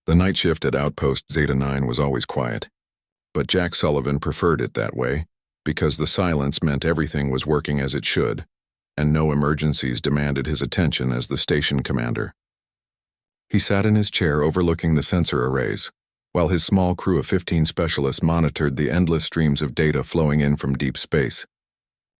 The night shift at Outpost Zeta 9 was always quiet, but Jack Sullivan preferred it that way because the silence meant everything was working as it should, and no emergencies demanded his attention as the station commander. He sat in his chair overlooking the sensor arrays, while his small crew of 15 specialists monitored the endless streams of data flowing in from deep space,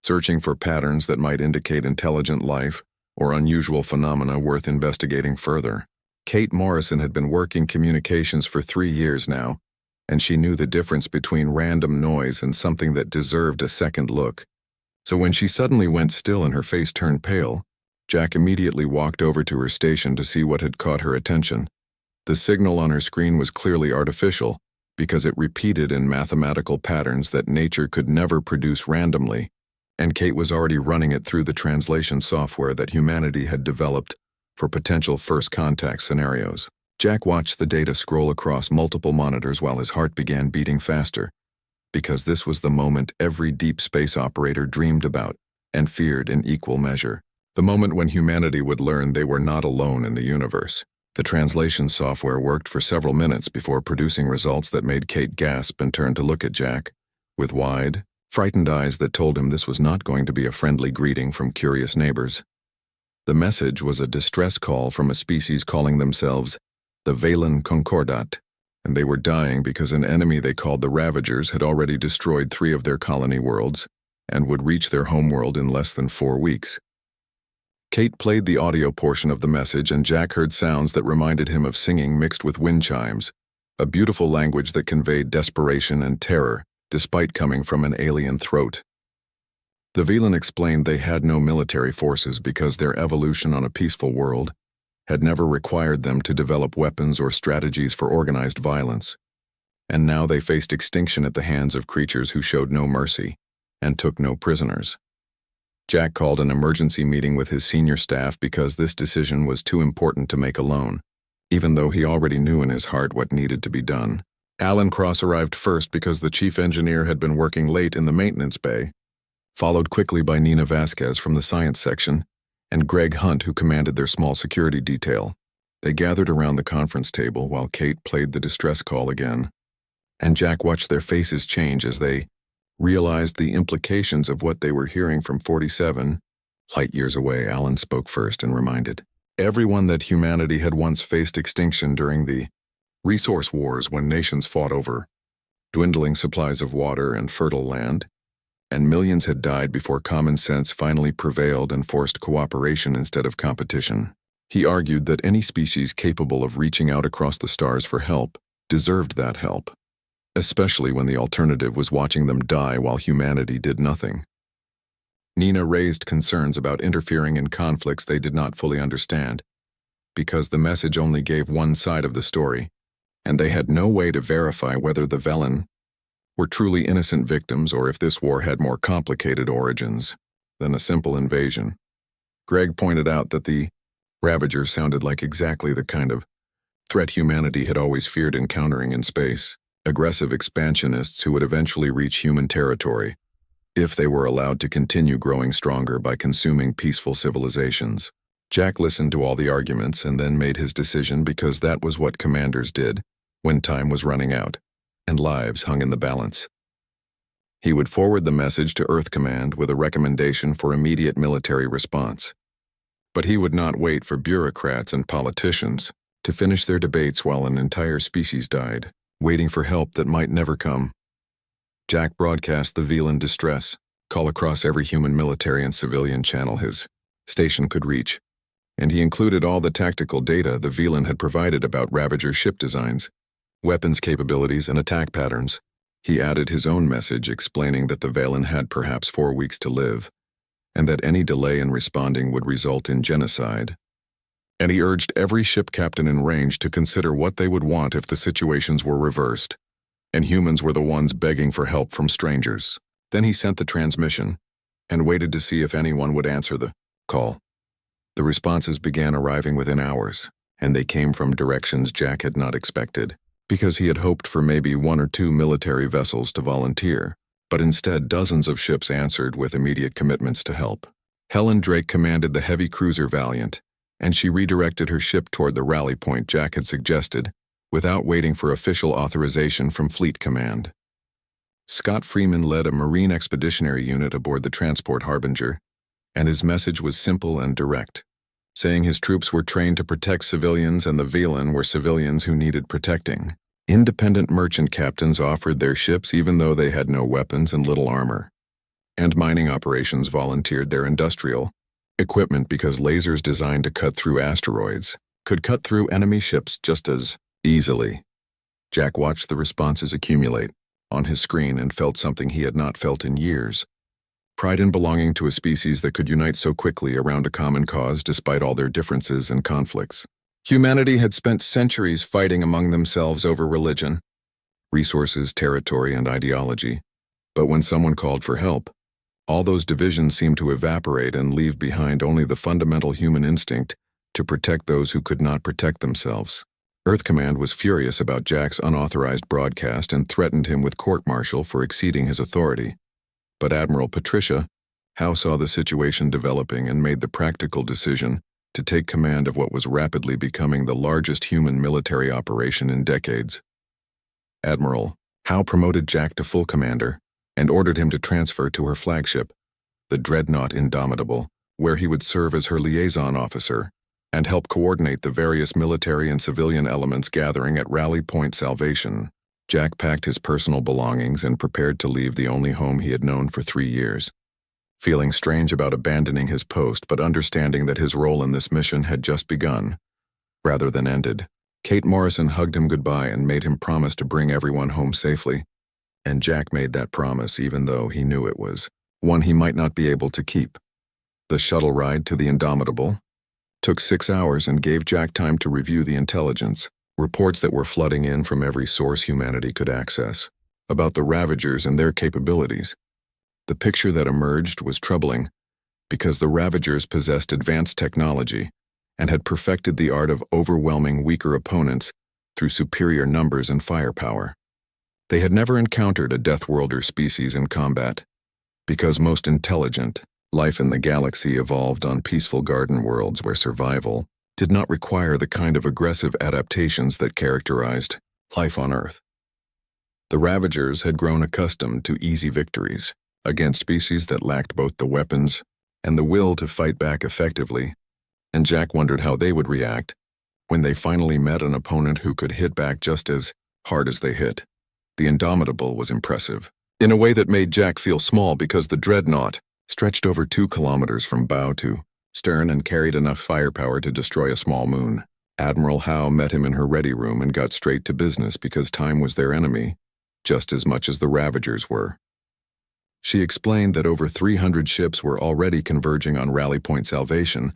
searching for patterns that might indicate intelligent life or unusual phenomena worth investigating further. Kate Morrison had been working communications for 3 years now, and she knew the difference between random noise and something that deserved a second look. So when she suddenly went still and her face turned pale, Jack immediately walked over to her station to see what had caught her attention. The signal on her screen was clearly artificial because it repeated in mathematical patterns that nature could never produce randomly, and Kate was already running it through the translation software that humanity had developed for potential first contact scenarios. Jack watched the data scroll across multiple monitors while his heart began beating faster, because this was the moment every deep space operator dreamed about and feared in equal measure. The moment when humanity would learn they were not alone in the universe. The translation software worked for several minutes before producing results that made Kate gasp and turn to look at Jack, with wide, frightened eyes that told him this was not going to be a friendly greeting from curious neighbors. The message was a distress call from a species calling themselves the Valen Concordat, and they were dying because an enemy they called the Ravagers had already destroyed 3 of their colony worlds and would reach their homeworld in less than 4 weeks. Kate played the audio portion of the message, and Jack heard sounds that reminded him of singing mixed with wind chimes, a beautiful language that conveyed desperation and terror despite coming from an alien throat. The Velen explained they had no military forces because their evolution on a peaceful world had never required them to develop weapons or strategies for organized violence, and now they faced extinction at the hands of creatures who showed no mercy and took no prisoners. Jack called an emergency meeting with his senior staff because this decision was too important to make alone, even though he already knew in his heart what needed to be done. Alan Cross arrived first because the chief engineer had been working late in the maintenance bay, followed quickly by Nina Vasquez from the science section, and Greg Hunt, who commanded their small security detail. They gathered around the conference table while Kate played the distress call again, and Jack watched their faces change as they realized the implications of what they were hearing from 47 light years away. Alan spoke first and reminded everyone that humanity had once faced extinction during the resource wars when nations fought over dwindling supplies of water and fertile land, and millions had died before common sense finally prevailed and forced cooperation instead of competition. He argued that any species capable of reaching out across the stars for help deserved that help, especially when the alternative was watching them die while humanity did nothing. Nina raised concerns about interfering in conflicts they did not fully understand, because the message only gave one side of the story, and they had no way to verify whether the Velen were truly innocent victims or if this war had more complicated origins than a simple invasion. Greg pointed out that the Ravagers sounded like exactly the kind of threat humanity had always feared encountering in space, aggressive expansionists who would eventually reach human territory if they were allowed to continue growing stronger by consuming peaceful civilizations. Jack listened to all the arguments and then made his decision because that was what commanders did when time was running out and lives hung in the balance. He would forward the message to Earth Command with a recommendation for immediate military response. But he would not wait for bureaucrats and politicians to finish their debates while an entire species died, waiting for help that might never come. Jack broadcast the Velen distress call across every human military and civilian channel his station could reach, and he included all the tactical data the Velen had provided about Ravager ship designs, weapons capabilities, and attack patterns. He added his own message explaining that the Velen had perhaps 4 weeks to live, and that any delay in responding would result in genocide. And he urged every ship captain in range to consider what they would want if the situations were reversed, and humans were the ones begging for help from strangers. Then he sent the transmission, and waited to see if anyone would answer the call. The responses began arriving within hours, and they came from directions Jack had not expected, because he had hoped for maybe 1 or 2 military vessels to volunteer, but instead dozens of ships answered with immediate commitments to help. Helen Drake commanded the heavy cruiser Valiant, and she redirected her ship toward the rally point Jack had suggested, without waiting for official authorization from Fleet Command. Scott Freeman led a Marine Expeditionary Unit aboard the transport Harbinger, and his message was simple and direct, saying his troops were trained to protect civilians and the Velen were civilians who needed protecting. Independent merchant captains offered their ships even though they had no weapons and little armor. And mining operations volunteered their industrial equipment because lasers designed to cut through asteroids could cut through enemy ships just as easily. Jack watched the responses accumulate on his screen and felt something he had not felt in years. Pride in belonging to a species that could unite so quickly around a common cause despite all their differences and conflicts. Humanity had spent centuries fighting among themselves over religion, resources, territory, and ideology. But when someone called for help, all those divisions seemed to evaporate and leave behind only the fundamental human instinct to protect those who could not protect themselves. Earth Command was furious about Jack's unauthorized broadcast and threatened him with court-martial for exceeding his authority. But Admiral Patricia Howe saw the situation developing and made the practical decision to take command of what was rapidly becoming the largest human military operation in decades. Admiral Howe promoted Jack to full commander and ordered him to transfer to her flagship, the Dreadnought Indomitable, where he would serve as her liaison officer and help coordinate the various military and civilian elements gathering at Rally Point Salvation. Jack packed his personal belongings and prepared to leave the only home he had known for 3 years. Feeling strange about abandoning his post but understanding that his role in this mission had just begun, rather than ended, Kate Morrison hugged him goodbye and made him promise to bring everyone home safely. And Jack made that promise even though he knew it was one he might not be able to keep. The shuttle ride to the Indomitable took 6 hours and gave Jack time to review the intelligence, reports that were flooding in from every source humanity could access, about the Ravagers and their capabilities. The picture that emerged was troubling, because the Ravagers possessed advanced technology and had perfected the art of overwhelming weaker opponents through superior numbers and firepower. They had never encountered a Deathworlder species in combat, because most intelligent life in the galaxy evolved on peaceful garden worlds where survival did not require the kind of aggressive adaptations that characterized life on Earth. The Ravagers had grown accustomed to easy victories against species that lacked both the weapons and the will to fight back effectively, and Jack wondered how they would react when they finally met an opponent who could hit back just as hard as they hit. The Indomitable was impressive, in a way that made Jack feel small because the Dreadnought stretched over 2 kilometers from bow to stern and carried enough firepower to destroy a small moon. Admiral Howe met him in her ready room and got straight to business because time was their enemy, just as much as the Ravagers were. She explained that over 300 ships were already converging on Rally Point Salvation,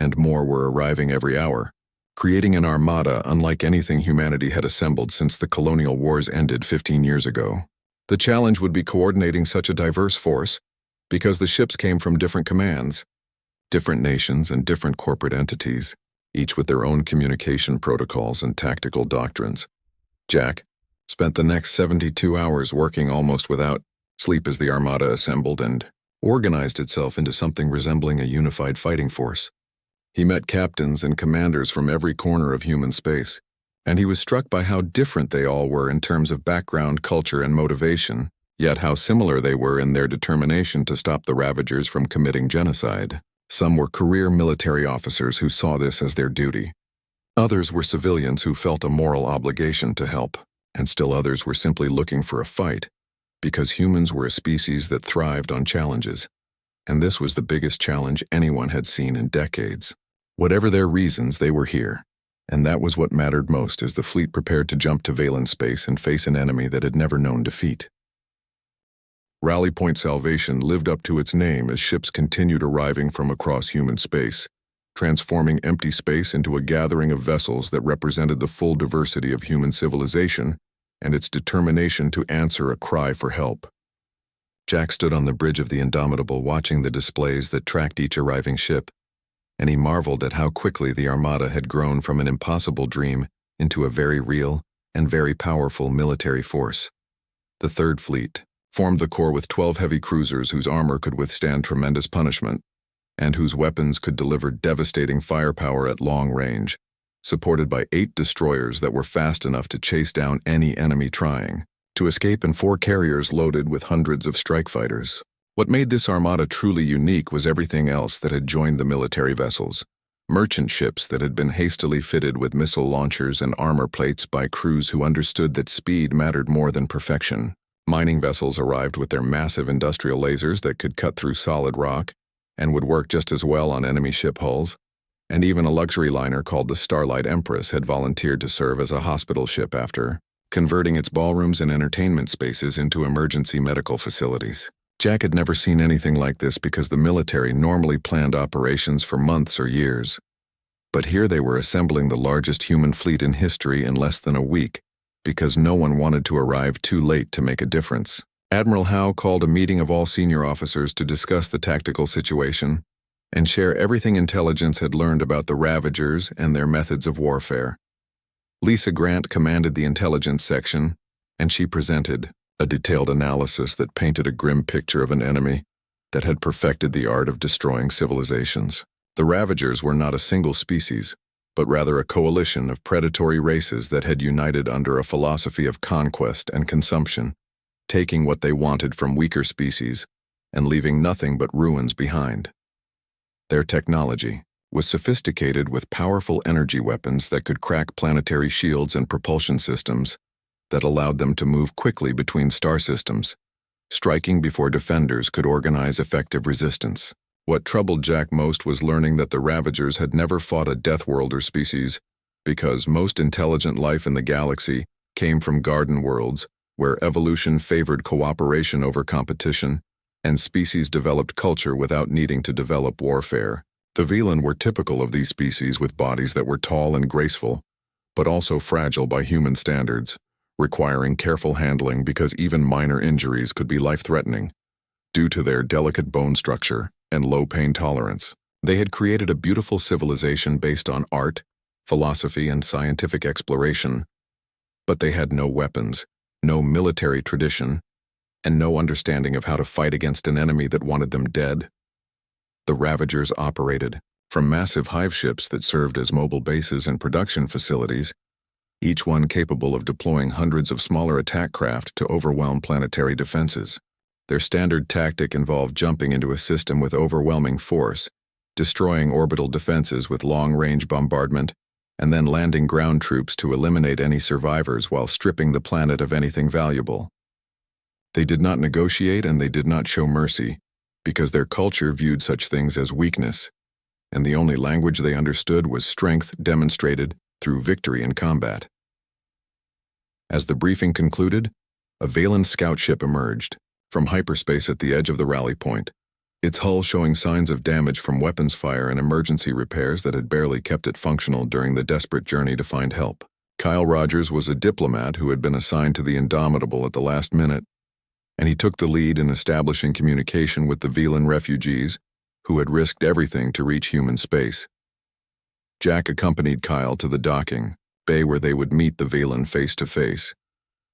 and more were arriving every hour, creating an armada unlike anything humanity had assembled since the colonial wars ended 15 years ago. The challenge would be coordinating such a diverse force, because the ships came from different commands, different nations and different corporate entities, each with their own communication protocols and tactical doctrines. Jack spent the next 72 hours working almost without sleep as the Armada assembled and organized itself into something resembling a unified fighting force. He met captains and commanders from every corner of human space, and he was struck by how different they all were in terms of background, culture, and motivation, yet how similar they were in their determination to stop the Ravagers from committing genocide. Some were career military officers who saw this as their duty. Others were civilians who felt a moral obligation to help, and still others were simply looking for a fight, because humans were a species that thrived on challenges. And this was the biggest challenge anyone had seen in decades. Whatever their reasons, they were here. And that was what mattered most as the fleet prepared to jump to Valen space and face an enemy that had never known defeat. Rally Point Salvation lived up to its name as ships continued arriving from across human space, transforming empty space into a gathering of vessels that represented the full diversity of human civilization and its determination to answer a cry for help. Jack stood on the bridge of the Indomitable watching the displays that tracked each arriving ship, and he marveled at how quickly the Armada had grown from an impossible dream into a very real and very powerful military force. The Third Fleet formed the core with 12 heavy cruisers whose armor could withstand tremendous punishment, and whose weapons could deliver devastating firepower at long range. supported by 8 destroyers that were fast enough to chase down any enemy trying to escape, and 4 carriers loaded with hundreds of strike fighters. What made this armada truly unique was everything else that had joined the military vessels. Merchant ships that had been hastily fitted with missile launchers and armor plates by crews who understood that speed mattered more than perfection. Mining vessels arrived with their massive industrial lasers that could cut through solid rock and would work just as well on enemy ship hulls. And even a luxury liner called the Starlight Empress had volunteered to serve as a hospital ship after converting its ballrooms and entertainment spaces into emergency medical facilities. Jack had never seen anything like this because the military normally planned operations for months or years. But here they were assembling the largest human fleet in history in less than a week, because no one wanted to arrive too late to make a difference. Admiral Howe called a meeting of all senior officers to discuss the tactical situation and share everything intelligence had learned about the Ravagers and their methods of warfare. Lisa Grant commanded the intelligence section, and she presented a detailed analysis that painted a grim picture of an enemy that had perfected the art of destroying civilizations. The Ravagers were not a single species, but rather a coalition of predatory races that had united under a philosophy of conquest and consumption, taking what they wanted from weaker species and leaving nothing but ruins behind. Their technology was sophisticated with powerful energy weapons that could crack planetary shields and propulsion systems that allowed them to move quickly between star systems, striking before defenders could organize effective resistance. What troubled Jack most was learning that the Ravagers had never fought a Deathworlder species, because most intelligent life in the galaxy came from garden worlds, where evolution favored cooperation over competition, and species developed culture without needing to develop warfare. The Velan were typical of these species, with bodies that were tall and graceful, but also fragile by human standards, requiring careful handling because even minor injuries could be life-threatening due to their delicate bone structure and low pain tolerance. They had created a beautiful civilization based on art, philosophy, and scientific exploration, but they had no weapons, no military tradition, and no understanding of how to fight against an enemy that wanted them dead. The Ravagers operated from massive hive ships that served as mobile bases and production facilities, each one capable of deploying hundreds of smaller attack craft to overwhelm planetary defenses. Their standard tactic involved jumping into a system with overwhelming force, destroying orbital defenses with long-range bombardment, and then landing ground troops to eliminate any survivors while stripping the planet of anything valuable. They did not negotiate and they did not show mercy, because their culture viewed such things as weakness, and the only language they understood was strength demonstrated through victory in combat. As the briefing concluded, a Velan scout ship emerged from hyperspace at the edge of the rally point, its hull showing signs of damage from weapons fire and emergency repairs that had barely kept it functional during the desperate journey to find help. Kyle Rogers was a diplomat who had been assigned to the Indomitable at the last minute, and he took the lead in establishing communication with the Velan refugees who had risked everything to reach human space. Jack accompanied Kyle to the docking bay where they would meet the Velan face-to-face,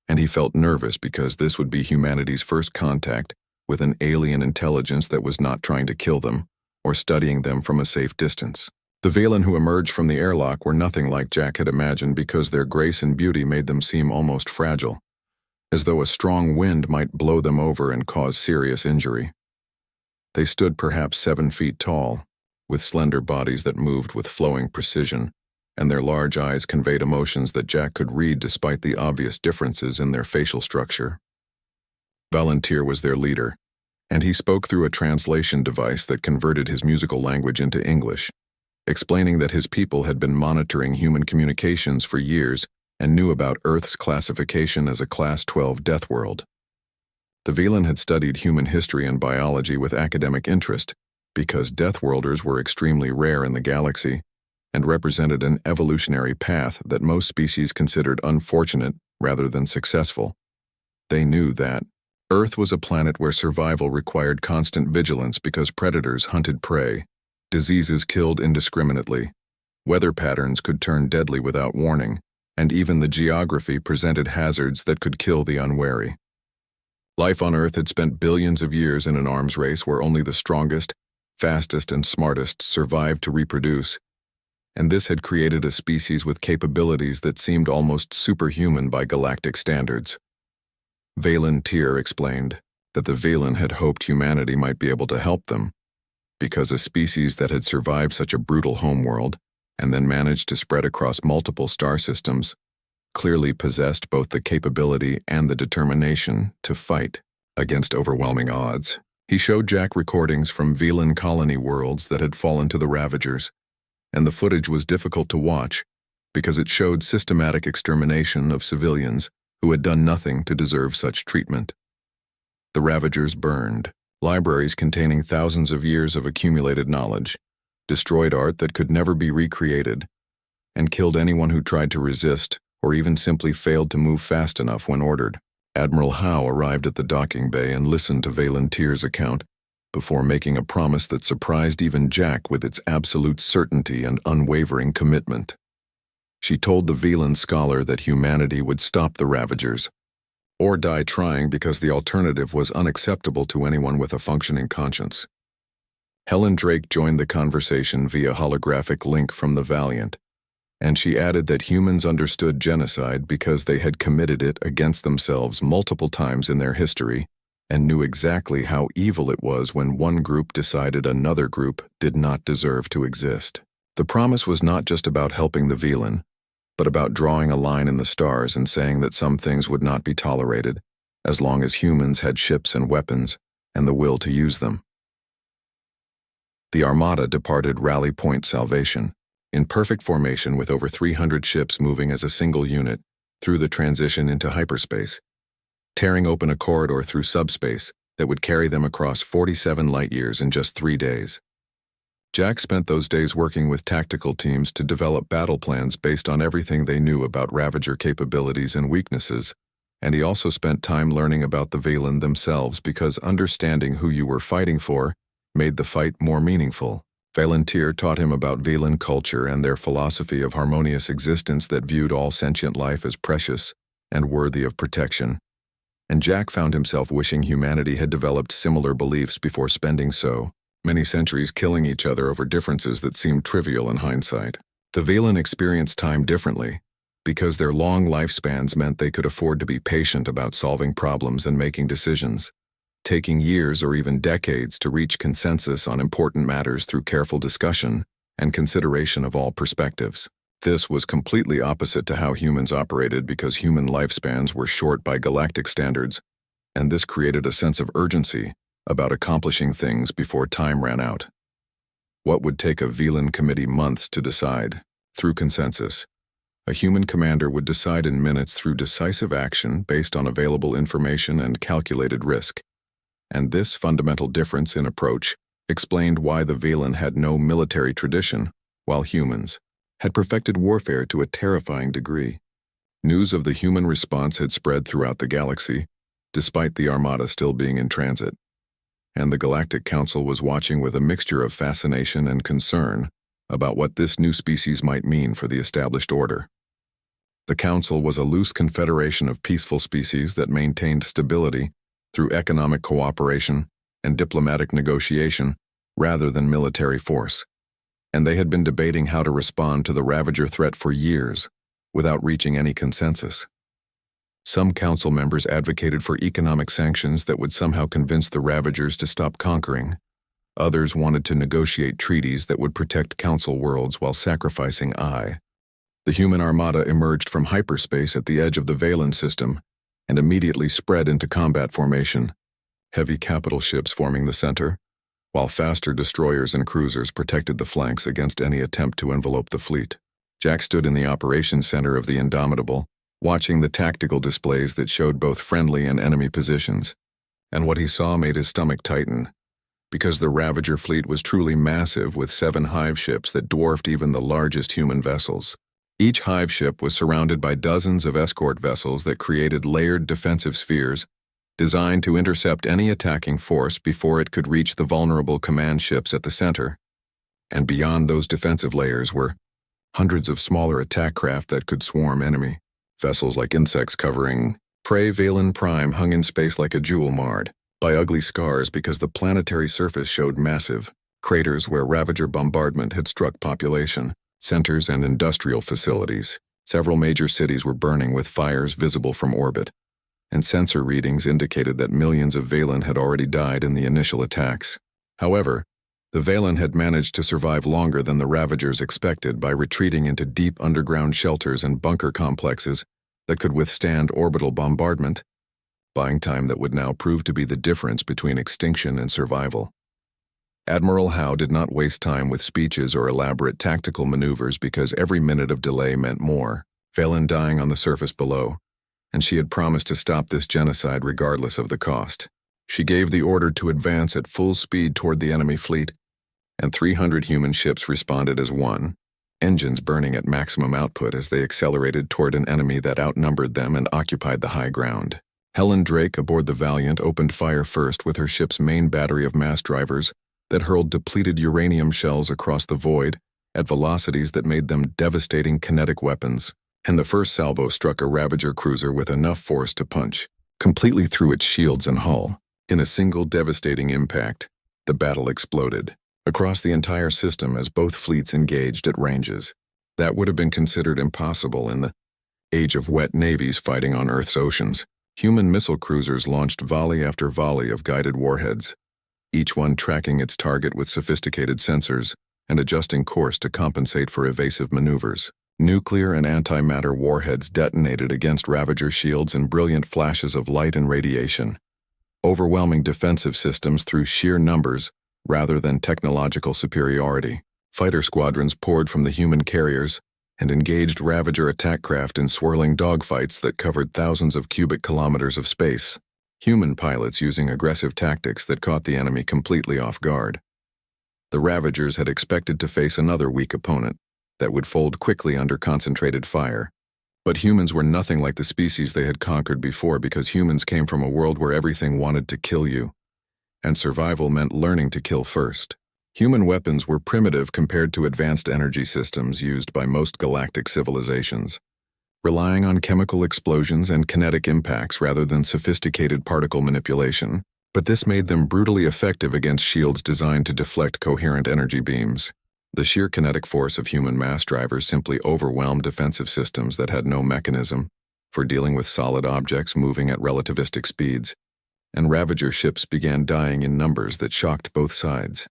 and he felt nervous because this would be humanity's first contact with an alien intelligence that was not trying to kill them or studying them from a safe distance. The Velan who emerged from the airlock were nothing like Jack had imagined because their grace and beauty made them seem almost fragile, as though a strong wind might blow them over and cause serious injury. They stood perhaps 7 feet tall, with slender bodies that moved with flowing precision, and their large eyes conveyed emotions that Jack could read despite the obvious differences in their facial structure. Volunteer was their leader, and he spoke through a translation device that converted his musical language into English, explaining that his people had been monitoring human communications for years and knew about Earth's classification as a Class 12 death world. The Velan had studied human history and biology with academic interest because Deathworlders were extremely rare in the galaxy and represented an evolutionary path that most species considered unfortunate rather than successful. They knew that Earth was a planet where survival required constant vigilance because predators hunted prey, diseases killed indiscriminately, weather patterns could turn deadly without warning, and even the geography presented hazards that could kill the unwary. Life on Earth had spent billions of years in an arms race where only the strongest, fastest, and smartest survived to reproduce, and this had created a species with capabilities that seemed almost superhuman by galactic standards. Valen Tyr explained that the Valen had hoped humanity might be able to help them, because a species that had survived such a brutal homeworld and then managed to spread across multiple star systems clearly possessed both the capability and the determination to fight against overwhelming odds. He showed Jack recordings from Valen colony worlds that had fallen to the Ravagers, and the footage was difficult to watch because it showed systematic extermination of civilians who had done nothing to deserve such treatment. The Ravagers burned libraries containing thousands of years of accumulated knowledge, destroyed art that could never be recreated, and killed anyone who tried to resist or even simply failed to move fast enough when ordered. Admiral Howe arrived at the docking bay and listened to Valen Tyr's account before making a promise that surprised even Jack with its absolute certainty and unwavering commitment. She told the Valen scholar that humanity would stop the Ravagers, or die trying because the alternative was unacceptable to anyone with a functioning conscience. Helen Drake joined the conversation via holographic link from the Valiant, and she added that humans understood genocide because they had committed it against themselves multiple times in their history and knew exactly how evil it was when one group decided another group did not deserve to exist. The promise was not just about helping the Valen, but about drawing a line in the stars and saying that some things would not be tolerated as long as humans had ships and weapons and the will to use them. The Armada departed Rally Point Salvation, in perfect formation with over 300 ships moving as a single unit through the transition into hyperspace, tearing open a corridor through subspace that would carry them across 47 light-years in just 3 days. Jack spent those days working with tactical teams to develop battle plans based on everything they knew about Ravager capabilities and weaknesses, and he also spent time learning about the Valen themselves because understanding who you were fighting for made the fight more meaningful. Valen Tyr taught him about Valen culture and their philosophy of harmonious existence that viewed all sentient life as precious and worthy of protection, and Jack found himself wishing humanity had developed similar beliefs before spending so many centuries killing each other over differences that seemed trivial in hindsight. The Valen experienced time differently because their long lifespans meant they could afford to be patient about solving problems and making decisions, taking years or even decades to reach consensus on important matters through careful discussion and consideration of all perspectives. This was completely opposite to how humans operated because human lifespans were short by galactic standards, and this created a sense of urgency about accomplishing things before time ran out. What would take a Valen committee months to decide, through consensus, a human commander would decide in minutes through decisive action based on available information and calculated risk. And this fundamental difference in approach explained why the Valen had no military tradition, while humans had perfected warfare to a terrifying degree. News of the human response had spread throughout the galaxy, despite the Armada still being in transit, and the Galactic Council was watching with a mixture of fascination and concern about what this new species might mean for the established order. The Council was a loose confederation of peaceful species that maintained stability through economic cooperation and diplomatic negotiation rather than military force, and they had been debating how to respond to the Ravager threat for years without reaching any consensus. Some council members advocated for economic sanctions that would somehow convince the Ravagers to stop conquering. Others wanted to negotiate treaties that would protect council worlds while sacrificing I. The human armada emerged from hyperspace at the edge of the Valen system and immediately spread into combat formation, heavy capital ships forming the center, while faster destroyers and cruisers protected the flanks against any attempt to envelope the fleet. Jack stood in the operations center of the Indomitable, watching the tactical displays that showed both friendly and enemy positions, and what he saw made his stomach tighten, because the Ravager fleet was truly massive with 7 hive ships that dwarfed even the largest human vessels. Each hive ship was surrounded by dozens of escort vessels that created layered defensive spheres designed to intercept any attacking force before it could reach the vulnerable command ships at the center. And beyond those defensive layers were hundreds of smaller attack craft that could swarm enemy. Vessels like insects covering prey Valen Prime hung in space like a jewel marred by ugly scars because the planetary surface showed massive craters where Ravager bombardment had struck population. centers, and industrial facilities. Several major cities were burning with fires visible from orbit, and sensor readings indicated that millions of Valen had already died in the initial attacks. However, the Valen had managed to survive longer than the Ravagers expected by retreating into deep underground shelters and bunker complexes that could withstand orbital bombardment, buying time that would now prove to be the difference between extinction and survival. Admiral Howe did not waste time with speeches or elaborate tactical maneuvers because every minute of delay meant more Valen dying on the surface below, and she had promised to stop this genocide regardless of the cost. She gave the order to advance at full speed toward the enemy fleet, and 300 human ships responded as one, engines burning at maximum output as they accelerated toward an enemy that outnumbered them and occupied the high ground. Helen Drake aboard the Valiant opened fire first with her ship's main battery of mass drivers that hurled depleted uranium shells across the void at velocities that made them devastating kinetic weapons, and the first salvo struck a Ravager cruiser with enough force to punch completely through its shields and hull. In a single devastating impact, the battle exploded across the entire system as both fleets engaged at ranges that would have been considered impossible in the age of wet navies fighting on Earth's oceans. Human missile cruisers launched volley after volley of guided warheads, each one tracking its target with sophisticated sensors and adjusting course to compensate for evasive maneuvers. Nuclear and antimatter warheads detonated against Ravager shields in brilliant flashes of light and radiation, overwhelming defensive systems through sheer numbers rather than technological superiority. Fighter squadrons poured from the human carriers and engaged Ravager attack craft in swirling dogfights that covered thousands of cubic kilometers of space, human pilots using aggressive tactics that caught the enemy completely off guard. The Ravagers had expected to face another weak opponent that would fold quickly under concentrated fire, but humans were nothing like the species they had conquered before because humans came from a world where everything wanted to kill you, and survival meant learning to kill first. Human weapons were primitive compared to advanced energy systems used by most galactic civilizations, relying on chemical explosions and kinetic impacts rather than sophisticated particle manipulation, but this made them brutally effective against shields designed to deflect coherent energy beams. The sheer kinetic force of human mass drivers simply overwhelmed defensive systems that had no mechanism for dealing with solid objects moving at relativistic speeds, and Ravager ships began dying in numbers that shocked both sides.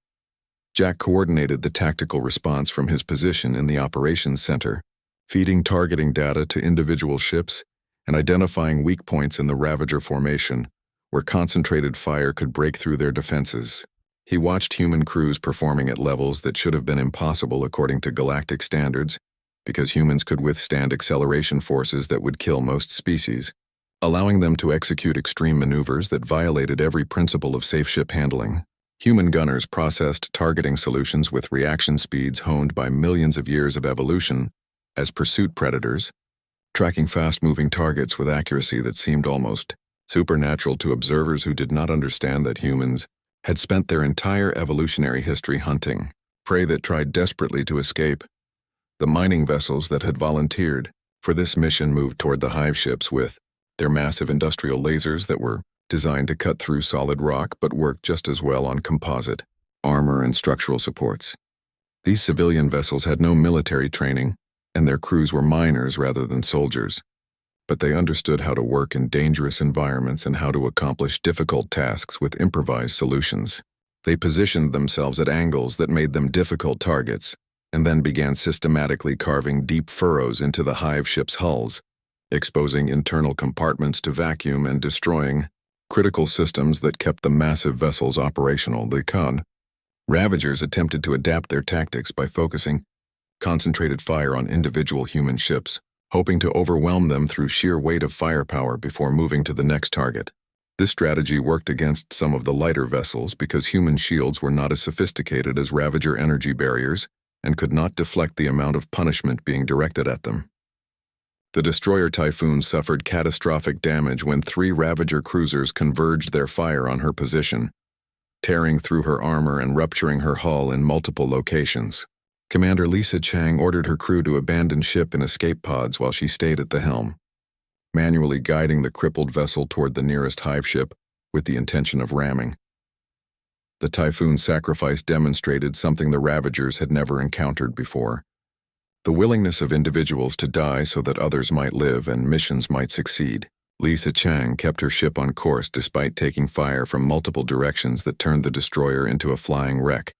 Jack coordinated the tactical response from his position in the operations center, feeding targeting data to individual ships and identifying weak points in the Ravager formation where concentrated fire could break through their defenses. He watched human crews performing at levels that should have been impossible according to galactic standards because humans could withstand acceleration forces that would kill most species, allowing them to execute extreme maneuvers that violated every principle of safe ship handling. Human gunners processed targeting solutions with reaction speeds honed by millions of years of evolution as pursuit predators, tracking fast-moving targets with accuracy that seemed almost supernatural to observers who did not understand that humans had spent their entire evolutionary history hunting prey that tried desperately to escape. The mining vessels that had volunteered for this mission moved toward the hive ships with their massive industrial lasers that were designed to cut through solid rock but worked just as well on composite, armor, and structural supports. These civilian vessels had no military training, and their crews were miners rather than soldiers, but they understood how to work in dangerous environments and how to accomplish difficult tasks with improvised solutions. They positioned themselves at angles that made them difficult targets, and then began systematically carving deep furrows into the hive ships' hulls, exposing internal compartments to vacuum and destroying critical systems that kept the massive vessels operational. The Ravagers attempted to adapt their tactics by focusing concentrated fire on individual human ships, hoping to overwhelm them through sheer weight of firepower before moving to the next target. This strategy worked against some of the lighter vessels because human shields were not as sophisticated as Ravager energy barriers and could not deflect the amount of punishment being directed at them. The destroyer Typhoon suffered catastrophic damage when 3 Ravager cruisers converged their fire on her position, tearing through her armor and rupturing her hull in multiple locations. Commander Lisa Chang ordered her crew to abandon ship in escape pods while she stayed at the helm, manually guiding the crippled vessel toward the nearest hive ship with the intention of ramming. The Typhoon sacrifice demonstrated something the Ravagers had never encountered before: The willingness of individuals to die so that others might live and missions might succeed. Lisa Chang kept her ship on course despite taking fire from multiple directions that turned the destroyer into a flying wreck,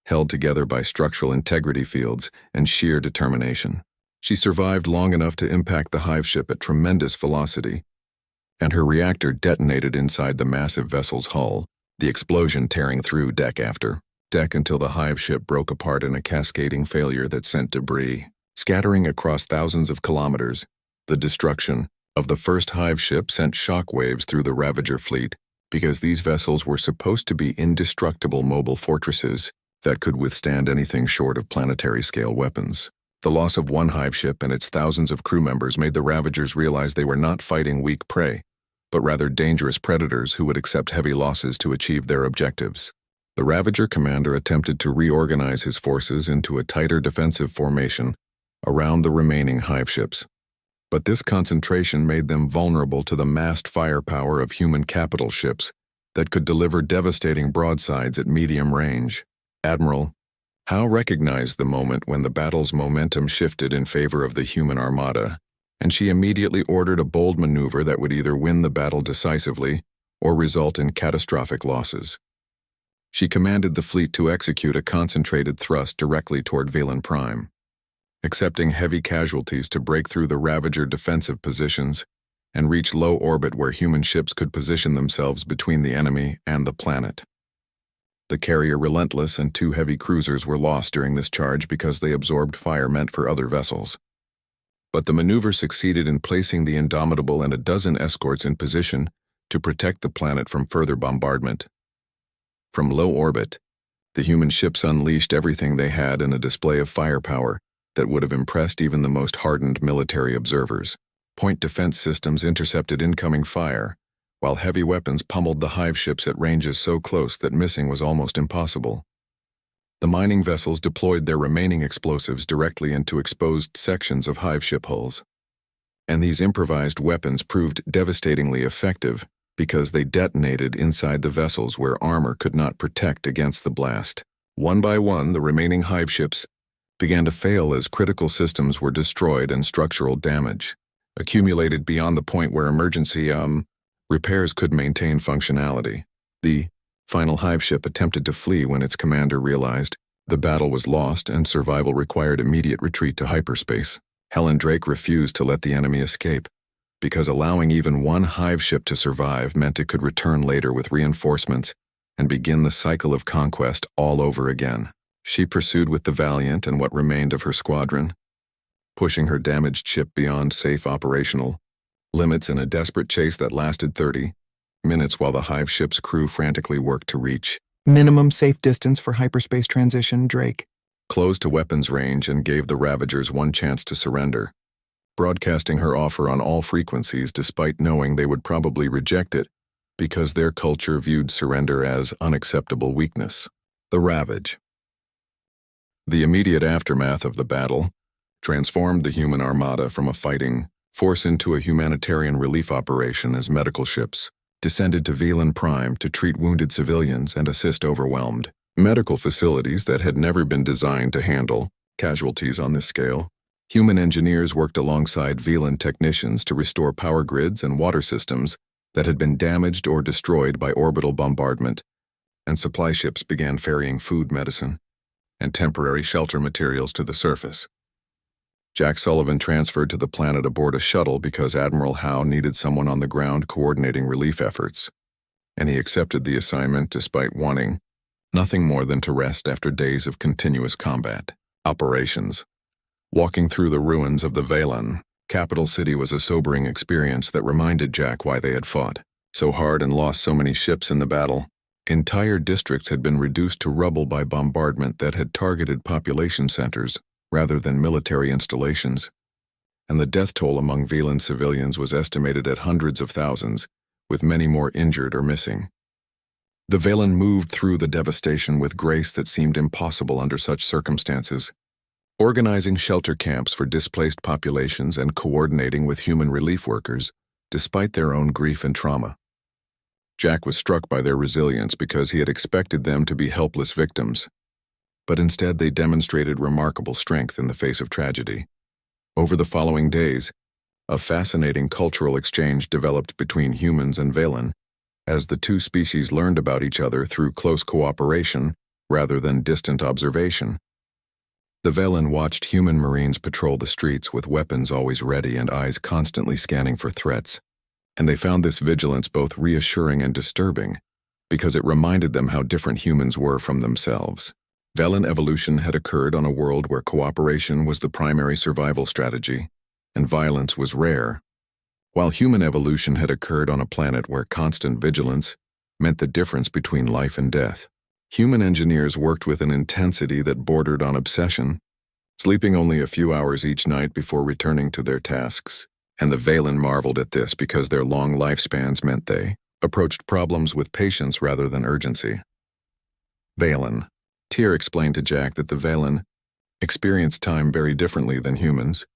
held together by structural integrity fields and sheer determination. She survived long enough to impact the hive ship at tremendous velocity, and her reactor detonated inside the massive vessel's hull, the explosion tearing through deck after deck until the hive ship broke apart in a cascading failure that sent debris scattering across thousands of kilometers. The destruction of the first hive ship sent shockwaves through the Ravager fleet because these vessels were supposed to be indestructible mobile fortresses that could withstand anything short of planetary-scale weapons. The loss of one hive ship and its thousands of crew members made the Ravagers realize they were not fighting weak prey, but rather dangerous predators who would accept heavy losses to achieve their objectives. The Ravager commander attempted to reorganize his forces into a tighter defensive formation around the remaining hive ships. But this concentration made them vulnerable to the massed firepower of human capital ships that could deliver devastating broadsides at medium range. Admiral Howe recognized the moment when the battle's momentum shifted in favor of the human armada, and she immediately ordered a bold maneuver that would either win the battle decisively or result in catastrophic losses. She commanded the fleet to execute a concentrated thrust directly toward Valen Prime, accepting heavy casualties to break through the Ravager defensive positions and reach low orbit where human ships could position themselves between the enemy and the planet. The carrier Relentless and 2 heavy cruisers were lost during this charge because they absorbed fire meant for other vessels. But the maneuver succeeded in placing the Indomitable and a dozen escorts in position to protect the planet from further bombardment. From low orbit, the human ships unleashed everything they had in a display of firepower that would have impressed even the most hardened military observers. Point defense systems intercepted incoming fire, while heavy weapons pummeled the hive ships at ranges so close that missing was almost impossible. The mining vessels deployed their remaining explosives directly into exposed sections of hive ship hulls. And these improvised weapons proved devastatingly effective because they detonated inside the vessels where armor could not protect against the blast. One by one, the remaining hive ships began to fail as critical systems were destroyed and structural damage accumulated beyond the point where emergency repairs could maintain functionality. The final hive ship attempted to flee when its commander realized the battle was lost and survival required immediate retreat to hyperspace. Helen Drake refused to let the enemy escape, because allowing even one hive ship to survive meant it could return later with reinforcements and begin the cycle of conquest all over again. She pursued with the Valiant and what remained of her squadron, pushing her damaged ship beyond safe operational limits in a desperate chase that lasted 30 minutes while the hive ship's crew frantically worked to reach minimum safe distance for hyperspace transition, Drake. Close to weapons range and gave the Ravagers one chance to surrender, broadcasting her offer on all frequencies despite knowing they would probably reject it because their culture viewed surrender as unacceptable weakness. The Ravage. The immediate aftermath of the battle transformed the human armada from a fighting force into a humanitarian relief operation as medical ships descended to Valen Prime to treat wounded civilians and assist overwhelmed medical facilities that had never been designed to handle casualties on this scale. Human engineers worked alongside Valen technicians to restore power grids and water systems that had been damaged or destroyed by orbital bombardment, and supply ships began ferrying food, medicine, and temporary shelter materials to the surface. Jack Sullivan transferred to the planet aboard a shuttle because Admiral Howe needed someone on the ground coordinating relief efforts, and he accepted the assignment despite wanting nothing more than to rest after days of continuous combat operations. Walking through the ruins of the Valen capital city was a sobering experience that reminded Jack why they had fought so hard and lost so many ships in the battle. Entire districts had been reduced to rubble by bombardment that had targeted population centers rather than military installations, and the death toll among Valen civilians was estimated at hundreds of thousands, with many more injured or missing. The Valen moved through the devastation with grace that seemed impossible under such circumstances, organizing shelter camps for displaced populations and coordinating with human relief workers, despite their own grief and trauma. Jack was struck by their resilience because he had expected them to be helpless victims. but instead they demonstrated remarkable strength in the face of tragedy. Over the following days, a fascinating cultural exchange developed between humans and Valen, as the two species learned about each other through close cooperation rather than distant observation. The Valen watched human Marines patrol the streets with weapons always ready and eyes constantly scanning for threats, and they found this vigilance both reassuring and disturbing, because it reminded them how different humans were from themselves. Valen evolution had occurred on a world where cooperation was the primary survival strategy, and violence was rare, while human evolution had occurred on a planet where constant vigilance meant the difference between life and death. Human engineers worked with an intensity that bordered on obsession, sleeping only a few hours each night before returning to their tasks, and the Valen marveled at this because their long lifespans meant they approached problems with patience rather than urgency. Valen. Tyr explained to Jack that the Valen experienced time very differently than humans,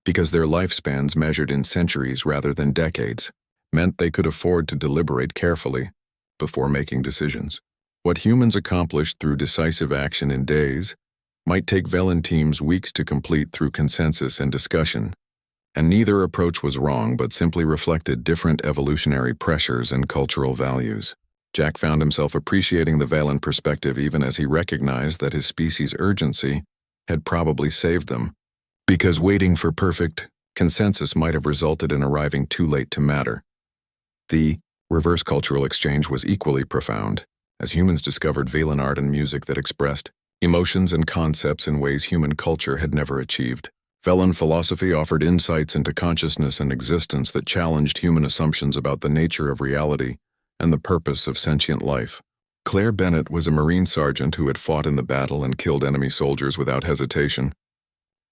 because their lifespans measured in centuries rather than decades meant they could afford to deliberate carefully before making decisions. What humans accomplished through decisive action in days might take Valen teams weeks to complete through consensus and discussion, and neither approach was wrong but simply reflected different evolutionary pressures and cultural values. Jack found himself appreciating the Valen perspective even as he recognized that his species' urgency had probably saved them, because waiting for perfect consensus might have resulted in arriving too late to matter. The reverse cultural exchange was equally profound, as humans discovered Valen art and music that expressed emotions and concepts in ways human culture had never achieved. Valen philosophy offered insights into consciousness and existence that challenged human assumptions about the nature of reality and the purpose of sentient life. Claire Bennett was a Marine sergeant who had fought in the battle and killed enemy soldiers without hesitation,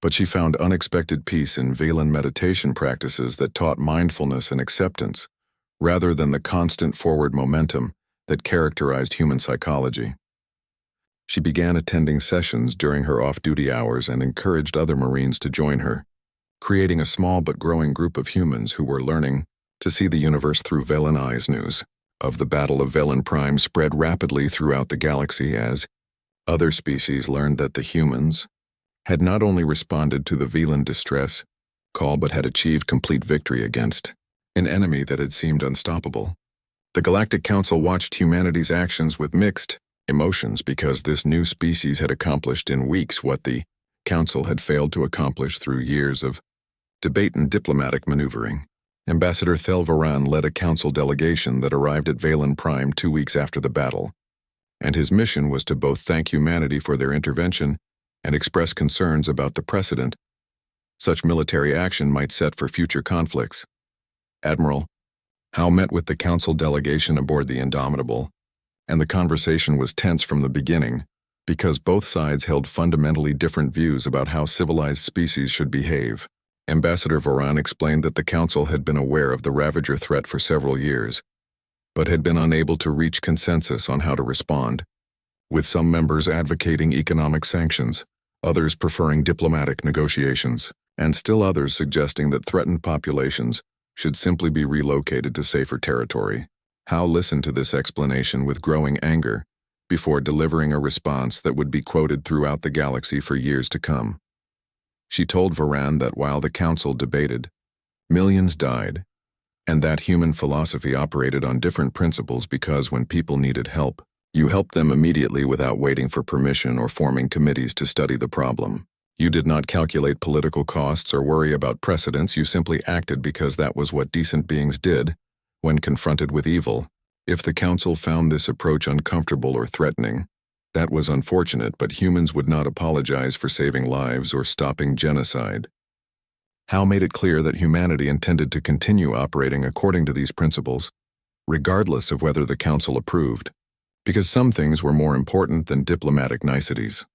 but she found unexpected peace in Valen meditation practices that taught mindfulness and acceptance, rather than the constant forward momentum that characterized human psychology. She began attending sessions during her off-duty hours and encouraged other Marines to join her, creating a small but growing group of humans who were learning to see the universe through Valen eyes. News of the Battle of Valen Prime spread rapidly throughout the galaxy as other species learned that the humans had not only responded to the Valen distress call but had achieved complete victory against an enemy that had seemed unstoppable. The Galactic Council watched humanity's actions with mixed emotions because this new species had accomplished in weeks what the Council had failed to accomplish through years of debate and diplomatic maneuvering. Ambassador Thel Varan led a Council delegation that arrived at Valen Prime 2 weeks after the battle, and his mission was to both thank humanity for their intervention and express concerns about the precedent such military action might set for future conflicts. Admiral Howe met with the Council delegation aboard the Indomitable, and the conversation was tense from the beginning because both sides held fundamentally different views about how civilized species should behave. Ambassador Varan explained that the Council had been aware of the Ravager threat for several years, but had been unable to reach consensus on how to respond, with some members advocating economic sanctions, others preferring diplomatic negotiations, and still others suggesting that threatened populations should simply be relocated to safer territory. Howe listened to this explanation with growing anger before delivering a response that would be quoted throughout the galaxy for years to come. She told Varan that while the Council debated, millions died, and that human philosophy operated on different principles because when people needed help, you helped them immediately without waiting for permission or forming committees to study the problem. You did not calculate political costs or worry about precedents, you simply acted because that was what decent beings did when confronted with evil. If the Council found this approach uncomfortable or threatening, that was unfortunate, but humans would not apologize for saving lives or stopping genocide. Howe made it clear that humanity intended to continue operating according to these principles, regardless of whether the Council approved, because some things were more important than diplomatic niceties.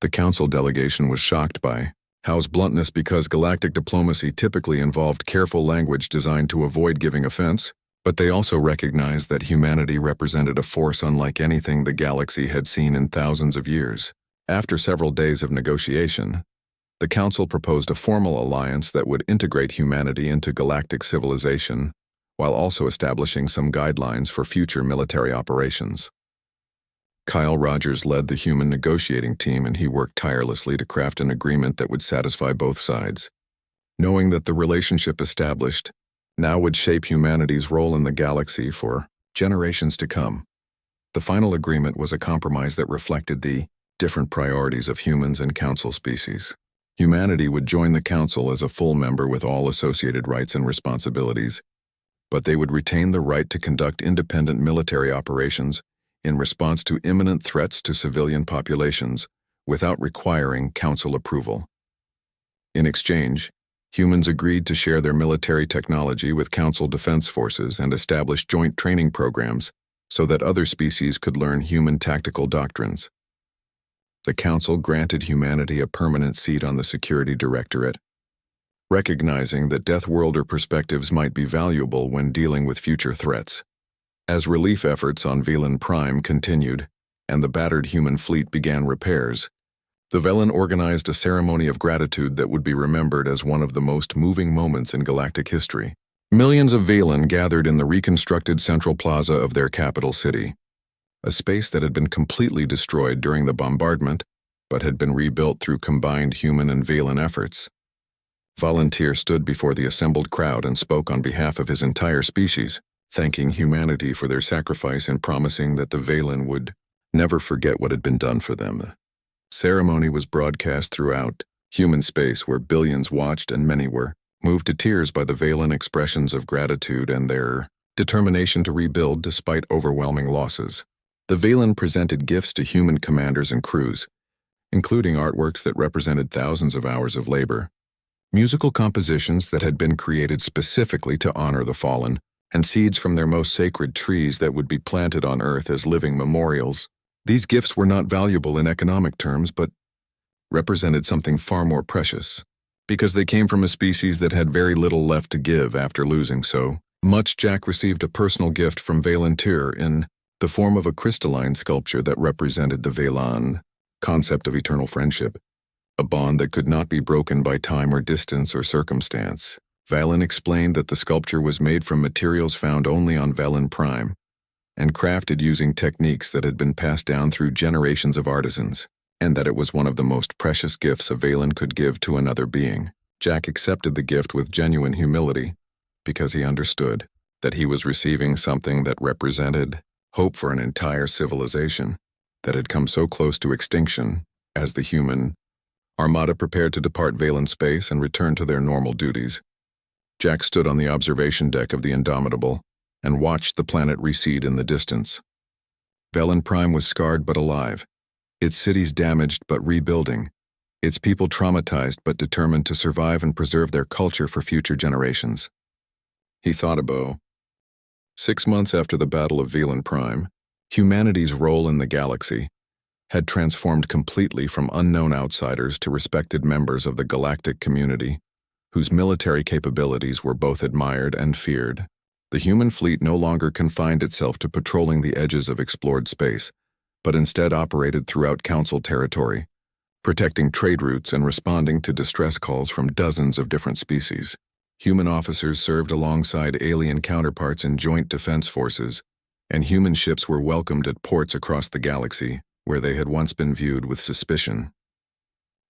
The Council delegation was shocked by Howe's bluntness because galactic diplomacy typically involved careful language designed to avoid giving offense, but they also recognized that humanity represented a force unlike anything the galaxy had seen in thousands of years. After several days of negotiation, the Council proposed a formal alliance that would integrate humanity into galactic civilization, while also establishing some guidelines for future military operations. Kyle Rogers led the human negotiating team, and he worked tirelessly to craft an agreement that would satisfy both sides, knowing that the relationship established now would shape humanity's role in the galaxy for generations to come. The final agreement was a compromise that reflected the different priorities of humans and council species. Humanity would join the council as a full member with all associated rights and responsibilities, but they would retain the right to conduct independent military operations in response to imminent threats to civilian populations without requiring council approval. In exchange, humans agreed to share their military technology with council defense forces and establish joint training programs so that other species could learn human tactical doctrines. The council granted humanity a permanent seat on the Security Directorate, recognizing that Deathworlder perspectives might be valuable when dealing with future threats. As relief efforts on Velan Prime continued and the battered human fleet began repairs, the Velan organized a ceremony of gratitude that would be remembered as one of the most moving moments in galactic history. Millions of Velan gathered in the reconstructed central plaza of their capital city, a space that had been completely destroyed during the bombardment but had been rebuilt through combined human and Velan efforts. Volunteer stood before the assembled crowd and spoke on behalf of his entire species, thanking humanity for their sacrifice and promising that the Velan would never forget what had been done for them. The ceremony was broadcast throughout human space, where billions watched and many were moved to tears by the Velan expressions of gratitude and their determination to rebuild despite overwhelming losses. The Velan presented gifts to human commanders and crews, including artworks that represented thousands of hours of labor, musical compositions that had been created specifically to honor the fallen, and seeds from their most sacred trees that would be planted on Earth as living memorials. These gifts were not valuable in economic terms, but represented something far more precious, because they came from a species that had very little left to give after losing so much. Jack received a personal gift from Volunteer in the form of a crystalline sculpture that represented the Velan concept of eternal friendship, a bond that could not be broken by time or distance or circumstance. Valen explained that the sculpture was made from materials found only on Velan Prime and crafted using techniques that had been passed down through generations of artisans, and that it was one of the most precious gifts a Velan could give to another being. Jack accepted the gift with genuine humility because he understood that he was receiving something that represented hope for an entire civilization that had come so close to extinction. As the human Armada prepared to depart Velan space and return to their normal duties, Jack stood on the observation deck of the Indomitable and watched the planet recede in the distance. Velan Prime was scarred but alive, its cities damaged but rebuilding, its people traumatized but determined to survive and preserve their culture for future generations. He thought about 6 months after the Battle of Velan Prime, humanity's role in the galaxy had transformed completely from unknown outsiders to respected members of the galactic community, whose military capabilities were both admired and feared. The human fleet no longer confined itself to patrolling the edges of explored space, but instead operated throughout Council territory, protecting trade routes and responding to distress calls from dozens of different species. Human officers served alongside alien counterparts in joint defense forces, and human ships were welcomed at ports across the galaxy, where they had once been viewed with suspicion.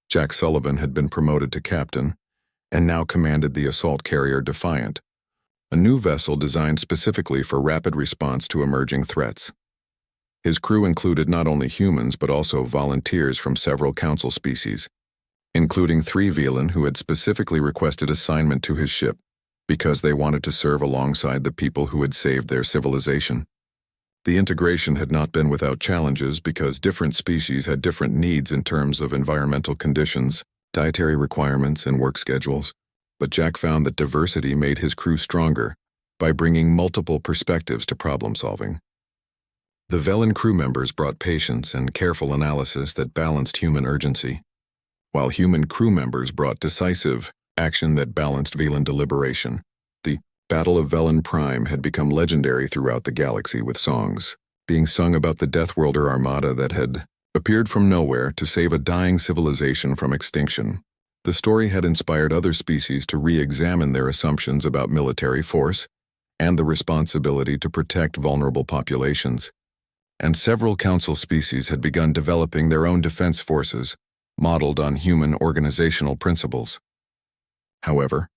Jack Sullivan had been promoted to captain, and now commanded the assault carrier Defiant, a new vessel designed specifically for rapid response to emerging threats. His crew included not only humans but also volunteers from several council species, including 3 Velan who had specifically requested assignment to his ship because they wanted to serve alongside the people who had saved their civilization. The integration had not been without challenges because different species had different needs in terms of environmental conditions, dietary requirements, and work schedules, but Jack found that diversity made his crew stronger by bringing multiple perspectives to problem-solving. The Velan crew members brought patience and careful analysis that balanced human urgency, while human crew members brought decisive action that balanced Velan deliberation. The Battle of Velan Prime had become legendary throughout the galaxy, with songs being sung about the Deathworlder Armada that had appeared from nowhere to save a dying civilization from extinction. The story had inspired other species to re-examine their assumptions about military force and the responsibility to protect vulnerable populations. and several council species had begun developing their own defense forces, modeled on human organizational principles. However,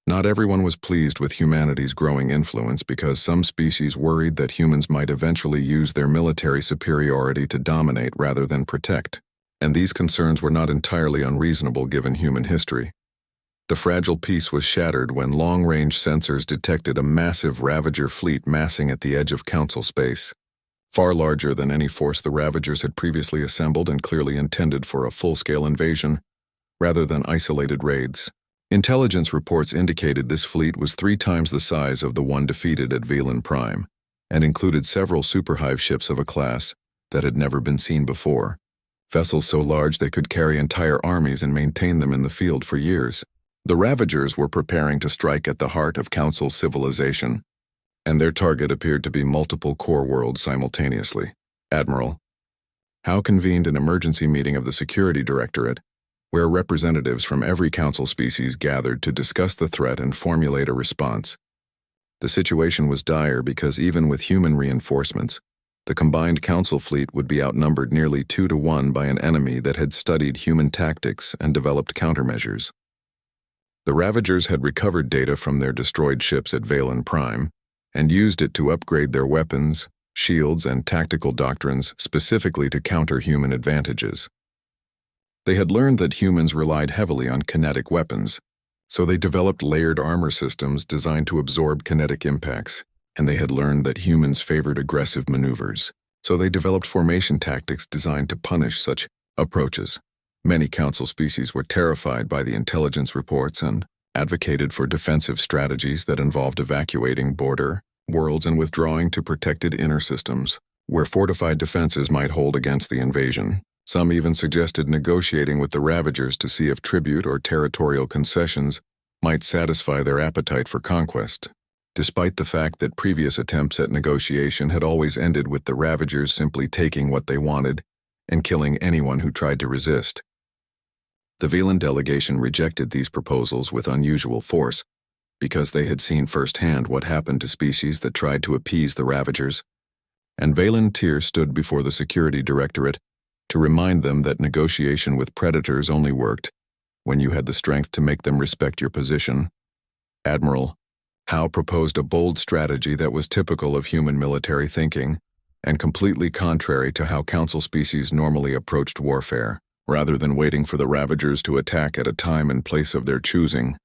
not everyone was pleased with humanity's growing influence because some species worried that humans might eventually use their military superiority to dominate rather than protect, and these concerns were not entirely unreasonable given human history. The fragile peace was shattered when long-range sensors detected a massive Ravager fleet massing at the edge of Council space, far larger than any force the Ravagers had previously assembled and clearly intended for a full-scale invasion, rather than isolated raids. Intelligence reports indicated this fleet was 3 times the size of the one defeated at Velen Prime, and included several superhive ships of a class that had never been seen before, vessels so large they could carry entire armies and maintain them in the field for years. The Ravagers were preparing to strike at the heart of Council civilization, and their target appeared to be multiple core worlds simultaneously. Admiral Howe convened an emergency meeting of the Security Directorate, where representatives from every Council species gathered to discuss the threat and formulate a response. The situation was dire because even with human reinforcements, the combined Council fleet would be outnumbered nearly 2 to 1 by an enemy that had studied human tactics and developed countermeasures. The Ravagers had recovered data from their destroyed ships at Velen Prime and used it to upgrade their weapons, shields, and tactical doctrines specifically to counter human advantages. They had learned that humans relied heavily on kinetic weapons, so they developed layered armor systems designed to absorb kinetic impacts, and they had learned that humans favored aggressive maneuvers, so they developed formation tactics designed to punish such approaches. Many Council species were terrified by the intelligence reports and advocated for defensive strategies that involved evacuating border worlds and withdrawing to protected inner systems, where fortified defenses might hold against the invasion. Some even suggested negotiating with the Ravagers to see if tribute or territorial concessions might satisfy their appetite for conquest, despite the fact that previous attempts at negotiation had always ended with the Ravagers simply taking what they wanted and killing anyone who tried to resist. The Velen delegation rejected these proposals with unusual force because they had seen firsthand what happened to species that tried to appease the Ravagers, and Valen Tyr stood before the Security Directorate to remind them that negotiation with predators only worked when you had the strength to make them respect your position. Admiral Howe proposed a bold strategy that was typical of human military thinking and completely contrary to how Council species normally approached warfare. Rather than waiting for the Ravagers to attack at a time and place of their choosing,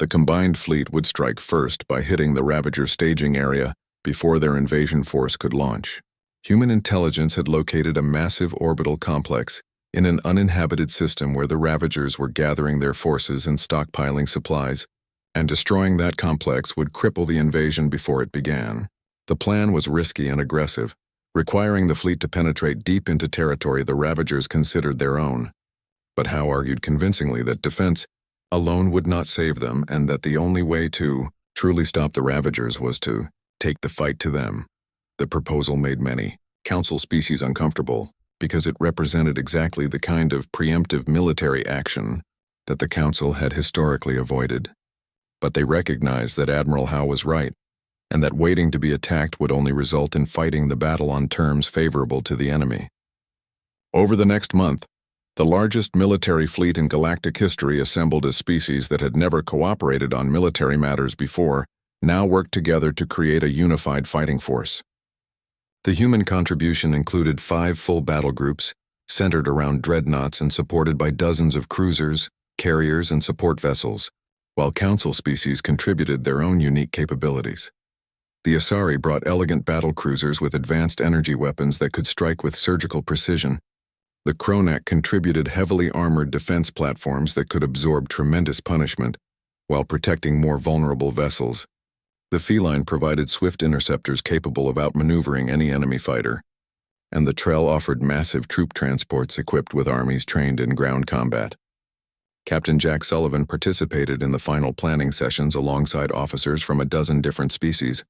the combined fleet would strike first by hitting the Ravager staging area before their invasion force could launch. Human intelligence had located a massive orbital complex in an uninhabited system where the Ravagers were gathering their forces and stockpiling supplies, and destroying that complex would cripple the invasion before it began. The plan was risky and aggressive, requiring the fleet to penetrate deep into territory the Ravagers considered their own. But Howe argued convincingly that defense alone would not save them and that the only way to truly stop the Ravagers was to take the fight to them. The proposal made many Council species uncomfortable because it represented exactly the kind of preemptive military action that the Council had historically avoided. But they recognized that Admiral Howe was right, and that waiting to be attacked would only result in fighting the battle on terms favorable to the enemy. Over the next month, the largest military fleet in galactic history assembled as species that had never cooperated on military matters before now worked together to create a unified fighting force. The human contribution included 5 full battle groups, centered around dreadnoughts and supported by dozens of cruisers, carriers, and support vessels, while Council species contributed their own unique capabilities. The Asari brought elegant battle cruisers with advanced energy weapons that could strike with surgical precision. The Kronak contributed heavily armored defense platforms that could absorb tremendous punishment while protecting more vulnerable vessels. The Feline provided swift interceptors capable of outmaneuvering any enemy fighter, and the Trell offered massive troop transports equipped with armies trained in ground combat. Captain Jack Sullivan participated in the final planning sessions alongside officers from a dozen different species,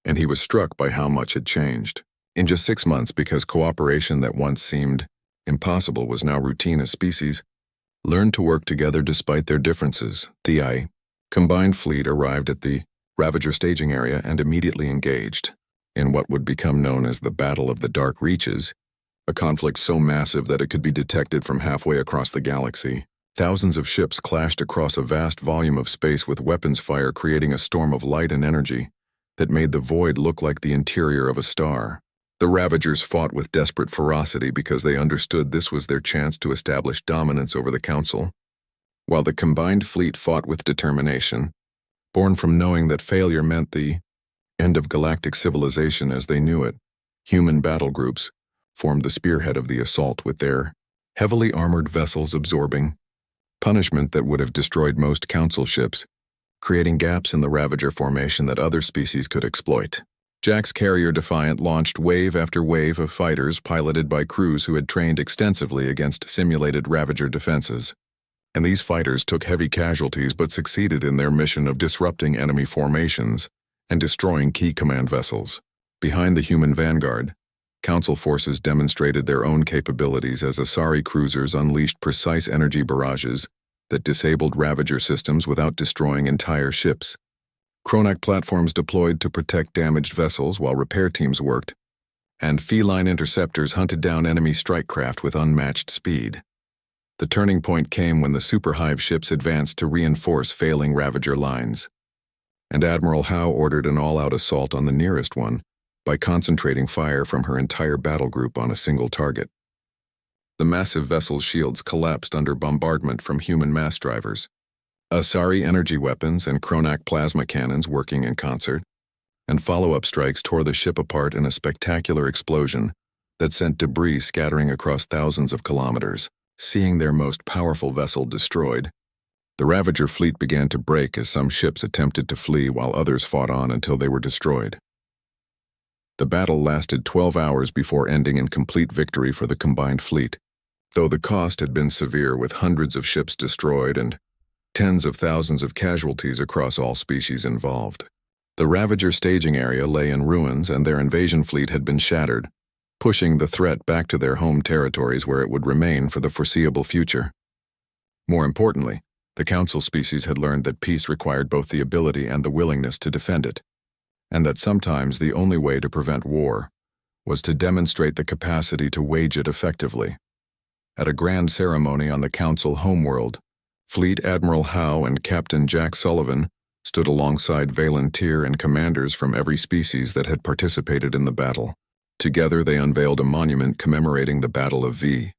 and he was struck by how much had changed. In just 6 months, because cooperation that once seemed impossible was now routine as species, learned to work together despite their differences. The combined fleet arrived at the Ravager staging area and immediately engaged. in what would become known as the Battle of the Dark Reaches, a conflict so massive that it could be detected from halfway across the galaxy. Thousands of ships clashed across a vast volume of space with weapons fire creating a storm of light and energy that made the void look like the interior of a star. The Ravagers fought with desperate ferocity because they understood this was their chance to establish dominance over the Council, while the combined fleet fought with determination, born from knowing that failure meant the end of galactic civilization as they knew it. Human battle groups formed the spearhead of the assault with their heavily armored vessels absorbing punishment that would have destroyed most Council ships, creating gaps in the Ravager formation that other species could exploit. Jack's carrier Defiant launched wave after wave of fighters piloted by crews who had trained extensively against simulated Ravager defenses. And these fighters took heavy casualties but succeeded in their mission of disrupting enemy formations and destroying key command vessels. Behind the human vanguard, Council forces demonstrated their own capabilities as Asari cruisers unleashed precise energy barrages that disabled Ravager systems without destroying entire ships. Kronak platforms deployed to protect damaged vessels while repair teams worked, and feline interceptors hunted down enemy strike craft with unmatched speed. The turning point came when the Superhive ships advanced to reinforce failing Ravager lines, and Admiral Howe ordered an all-out assault on the nearest one by concentrating fire from her entire battle group on a single target. The massive vessel's shields collapsed under bombardment from human mass drivers, Asari energy weapons and Kronak plasma cannons working in concert, and follow-up strikes tore the ship apart in a spectacular explosion that sent debris scattering across thousands of kilometers. Seeing their most powerful vessel destroyed, the Ravager fleet began to break as some ships attempted to flee while others fought on until they were destroyed. The battle lasted 12 hours before ending in complete victory for the combined fleet, though the cost had been severe with hundreds of ships destroyed and tens of thousands of casualties across all species involved. The Ravager staging area lay in ruins and their invasion fleet had been shattered, pushing the threat back to their home territories where it would remain for the foreseeable future. More importantly, the Council species had learned that peace required both the ability and the willingness to defend it, and that sometimes the only way to prevent war was to demonstrate the capacity to wage it effectively. At a grand ceremony on the Council homeworld, Fleet Admiral Howe and Captain Jack Sullivan stood alongside Valentir and commanders from every species that had participated in the battle. Together they unveiled a monument commemorating the Battle of V.